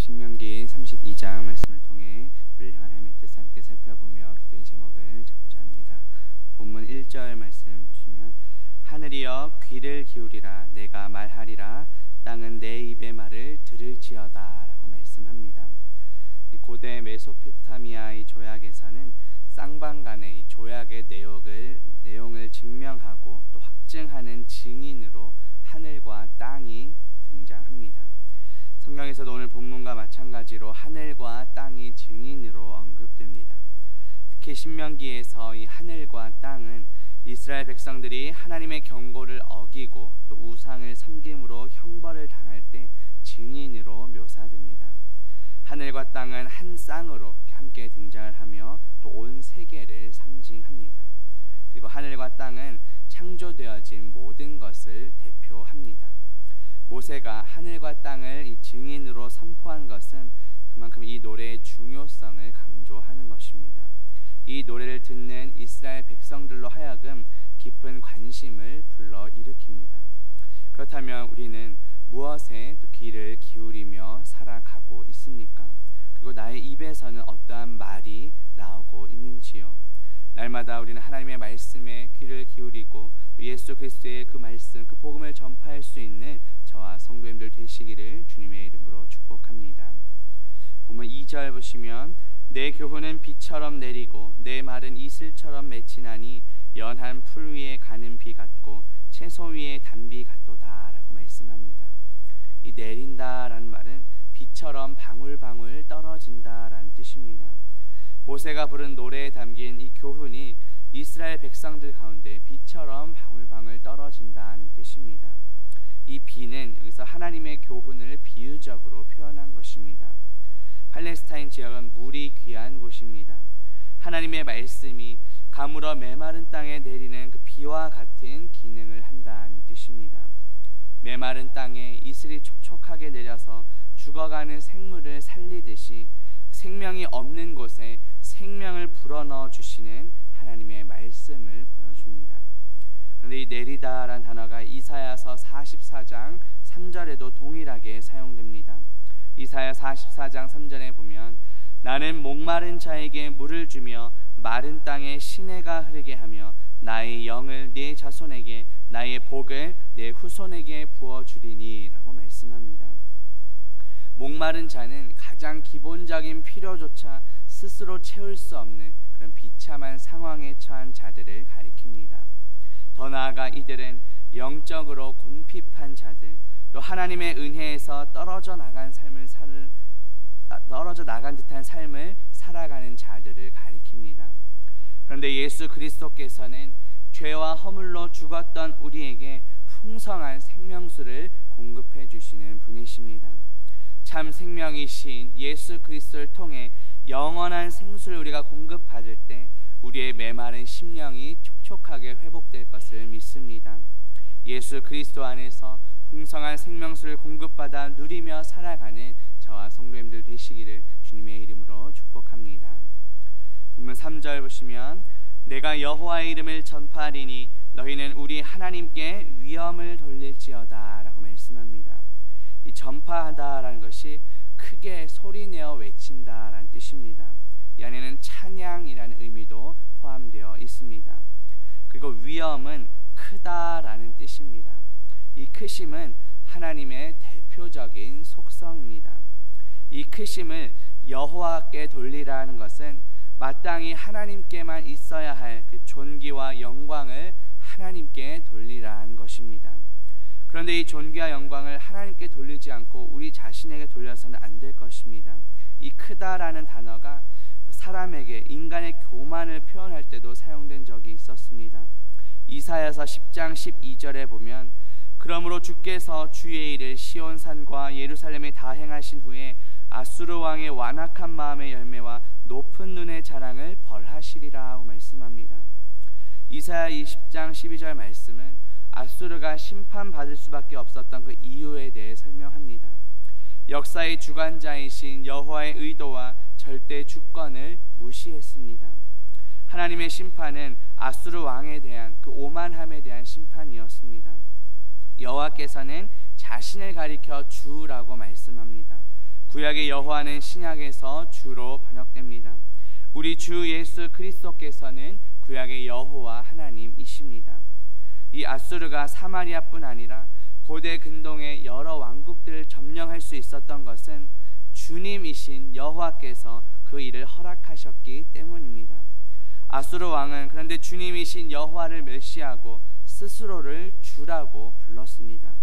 신명기 32장 말씀을 통해 우리를 향한 하나님의 뜻을 함께 살펴보며 기도의 제목을 잡고자 합니다. 본문 1절 말씀 보시면 하늘이여 귀를 기울이라 내가 말하리라 땅은 내 입의 말을 들을지어다 라고 말씀합니다. 고대 메소포타미아 이 조약에서는 쌍방간의 이 조약의 내용을 증명하고 또 확증하는 증인으로 하늘과 땅이 등장합니다. 성경에서도 오늘 본문과 마찬가지로 하늘과 땅이 증인으로 언급됩니다. 특히 신명기에서 이 하늘과 땅은 이스라엘 백성들이 하나님의 경고를 어기고 또 우상을 섬김으로 형벌을 당할 때 증인으로 묘사됩니다. 하늘과 땅은 한 쌍으로 함께 등장을 하며 또 온 세계를 상징합니다. 그리고 하늘과 땅은 창조되어진 모든 것을 대표합니다. 모세가 하늘과 땅을 이 증인으로 선포한 것은 그만큼 이 노래의 중요성을 강조하는 것입니다. 이 노래를 듣는 이스라엘 백성들로 하여금 깊은 관심을 불러일으킵니다. 그렇다면 우리는 무엇에 또 귀를 기울이며 살아가고 있습니까? 그리고 나의 입에서는 어떠한 말이 나오고 있는지요? 날마다 우리는 하나님의 말씀에 귀를 기울이고 예수 그리스도의 그 말씀, 그 복음을 전파할 수 있는 저와 성도님들 되시기를 주님의 이름으로 축복합니다. 보면 2절 보시면 내 교훈은 비처럼 내리고 내 말은 이슬처럼 맺히나니 연한 풀 위에 가는 비 같고 채소 위에 단비 같도다 라고 말씀합니다. 이 내린다라는 말은 비처럼 방울방울 떨어진다라는 뜻입니다. 모세가 부른 노래에 담긴 이 교훈이 이스라엘 백성들 가운데 비처럼 방울방울 떨어진다는 뜻입니다. 이 비는 여기서 하나님의 교훈을 비유적으로 표현한 것입니다. 팔레스타인 지역은 물이 귀한 곳입니다. 하나님의 말씀이 가물어 메마른 땅에 내리는 그 비와 같은 기능을 한다는 뜻입니다. 메마른 땅에 이슬이 촉촉하게 내려서 죽어가는 생물을 살리듯이 생명이 없는 곳에 생명을 불어넣어 주시는 하나님의 말씀을 보여줍니다. 그런데 이 내리다라는 단어가 이사야서 44장 3절에도 동일하게 사용됩니다. 이사야 44장 3절에 보면 나는 목마른 자에게 물을 주며 마른 땅에 시내가 흐르게 하며 나의 영을 네 자손에게 나의 복을 네 후손에게 부어주리니 라고 말씀합니다. 목마른 자는 가장 기본적인 필요조차 스스로 채울 수 없는 그런 비참한 상황에 처한 자들을 가리킵니다. 더 나아가 이들은 영적으로 곤핍한 자들, 또 하나님의 은혜에서 떨어져 나간 듯한 삶을 살아가는 자들을 가리킵니다. 그런데 예수 그리스도께서는 죄와 허물로 죽었던 우리에게 풍성한 생명수를 공급해 주시는 분이십니다. 참 생명이신 예수 그리스도를 통해 영원한 생수를 우리가 공급받을 때 우리의 메마른 심령이 촉촉하게 회복될 것을 믿습니다. 예수 그리스도 안에서 풍성한 생명수를 공급받아 누리며 살아가는 저와 성도님들 되시기를 주님의 이름으로 축복합니다. 본문 3절 보시면 내가 여호와의 이름을 전파하리니 너희는 우리 하나님께 위엄을 돌릴지어다 라고 말씀합니다. 이 전파하다라는 것이 크게 소리내어 외친다라는 뜻입니다. 이 안에는 찬양이라는 의미도 포함되어 있습니다. 그리고 위엄은 크다라는 뜻입니다. 이 크심은 하나님의 대표적인 속성입니다. 이 크심을 여호와께 돌리라는 것은 마땅히 하나님께만 있어야 할 그 존귀와 영광을 하나님께 돌리라는 것입니다. 그런데 이 존귀와 영광을 하나님께 돌리지 않고 우리 자신에게 돌려서는 안 될 것입니다. 이 크다라는 단어가 사람에게 인간의 교만을 표현할 때도 사용된 적이 있었습니다. 이사야서 10장 12절에 보면 그러므로 주께서 주의 일을 시온산과 예루살렘에 다 행하신 후에 아수르 왕의 완악한 마음의 열매와 높은 눈의 자랑을 벌하시리라 하고 말씀합니다. 이사야 20장 12절 말씀은 아수르가 심판받을 수밖에 없었던 그 이유에 대해 설명합니다. 역사의 주관자이신 여호와의 의도와 절대 주권을 무시했습니다. 하나님의 심판은 아수르 왕에 대한 그 오만함에 대한 심판이었습니다. 여호와께서는 자신을 가리켜 주라고 말씀합니다. 구약의 여호와는 신약에서 주로 번역됩니다. 우리 주 예수 그리스도께서는 구약의 여호와 하나님이십니다. 이 아수르가 사마리아뿐 아니라 고대 근동의 여러 왕국들을 점령할 수 있었던 것은 주님이신 여호와께서 그 일을 허락하셨기 때문입니다. 아수르 왕은 그런데 주님이신 여호와를 멸시하고 스스로를 주라고 불렀습니다.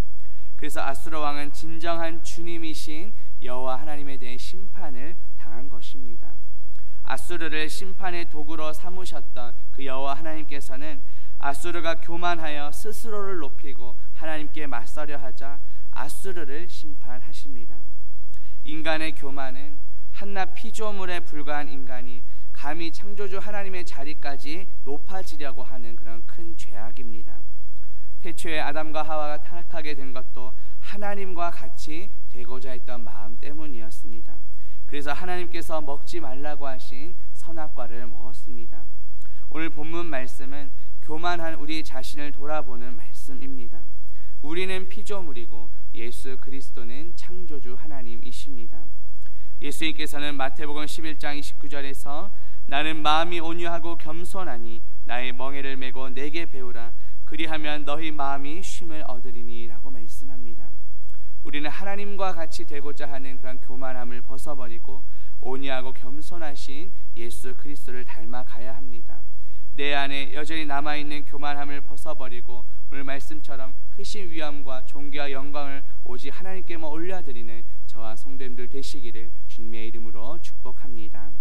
그래서 아수르 왕은 진정한 주님이신 여호와 하나님에 대해 심판을 당한 것입니다. 아수르를 심판의 도구로 삼으셨던 그 여호와 하나님께서는 아수르가 교만하여 스스로를 높이고 하나님께 맞서려 하자 아수르를 심판하십니다. 인간의 교만은 한낱 피조물에 불과한 인간이 감히 창조주 하나님의 자리까지 높아지려고 하는 그런 큰 죄악입니다. 태초에 아담과 하와가 타락하게 된 것도 하나님과 같이 되고자 했던 마음 때문이었습니다. 그래서 하나님께서 먹지 말라고 하신 선악과를 먹었습니다. 오늘 본문 말씀은 교만한 우리 자신을 돌아보는 말씀입니다. 우리는 피조물이고 예수 그리스도는 창조주 하나님이십니다. 예수님께서는 마태복음 11장 29절에서 나는 마음이 온유하고 겸손하니 나의 멍에를 메고 내게 배우라 그리하면 너희 마음이 쉼을 얻으리니 라고 말씀합니다. 우리는 하나님과 같이 되고자 하는 그런 교만함을 벗어버리고 온유하고 겸손하신 예수 그리스도를 닮아가야 합니다. 내 안에 여전히 남아있는 교만함을 벗어버리고 오늘 말씀처럼 크신 위엄과 존귀와 영광을 오직 하나님께만 올려드리는 저와 성도님들 되시기를 주님의 이름으로 축복합니다.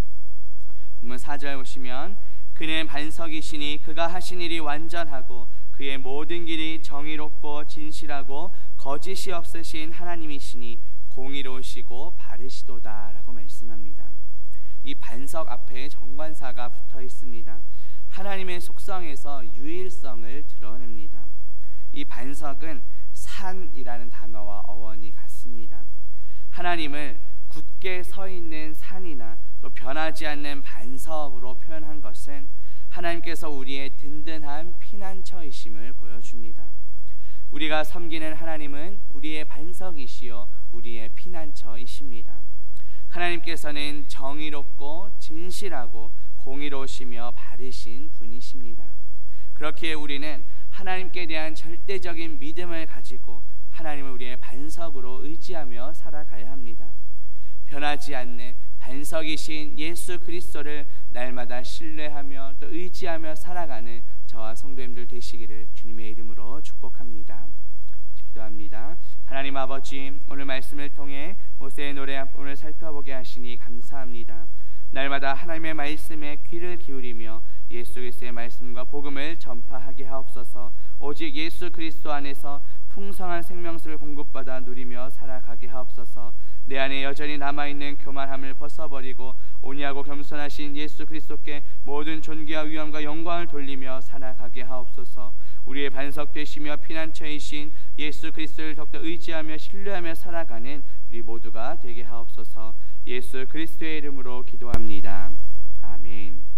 본문 4절 보시면 그는 반석이시니 그가 하신 일이 완전하고 그의 모든 길이 정의롭고 진실하고 거짓이 없으신 하나님이시니 공의로우시고 바르시도다 라고 말씀합니다. 이 반석 앞에 정관사가 붙어 있습니다. 하나님의 속성에서 유일성을 드러냅니다. 이 반석은 산이라는 단어와 어원이 같습니다. 하나님을 굳게 서 있는 산이나 또 변하지 않는 반석으로 표현한 것은 하나님께서 우리의 든든한 피난처이심을 보여줍니다. 우리가 섬기는 하나님은 우리의 반석이시요 우리의 피난처이십니다. 하나님께서는 정의롭고 진실하고 공의로우시며 바르신 분이십니다. 그렇기에 우리는 하나님께 대한 절대적인 믿음을 가지고 하나님을 우리의 반석으로 의지하며 살아가야 합니다. 변하지 않는 반석이신 예수 그리스도를 날마다 신뢰하며 또 의지하며 살아가는 저와 성도님들 되시기를 주님의 이름으로 축복합니다. 기도합니다. 하나님 아버지, 오늘 말씀을 통해 모세의 노래 오늘 살펴보게 하시니 감사합니다. 날마다 하나님의 말씀에 귀를 기울이며 예수 그리스도의 말씀과 복음을 전파하게 하옵소서. 오직 예수 그리스도 안에서 풍성한 생명수를 공급받아 누리며 살아가게 하옵소서. 내 안에 여전히 남아있는 교만함을 벗어버리고 온유하고 겸손하신 예수 그리스도께 모든 존귀와 위엄과 영광을 돌리며 살아가게 하옵소서. 우리의 반석 되시며 피난처이신 예수 그리스도를 더욱더 의지하며 신뢰하며 살아가는 우리 모두가 되게 하옵소서. 예수 그리스도의 이름으로 기도합니다. 아멘.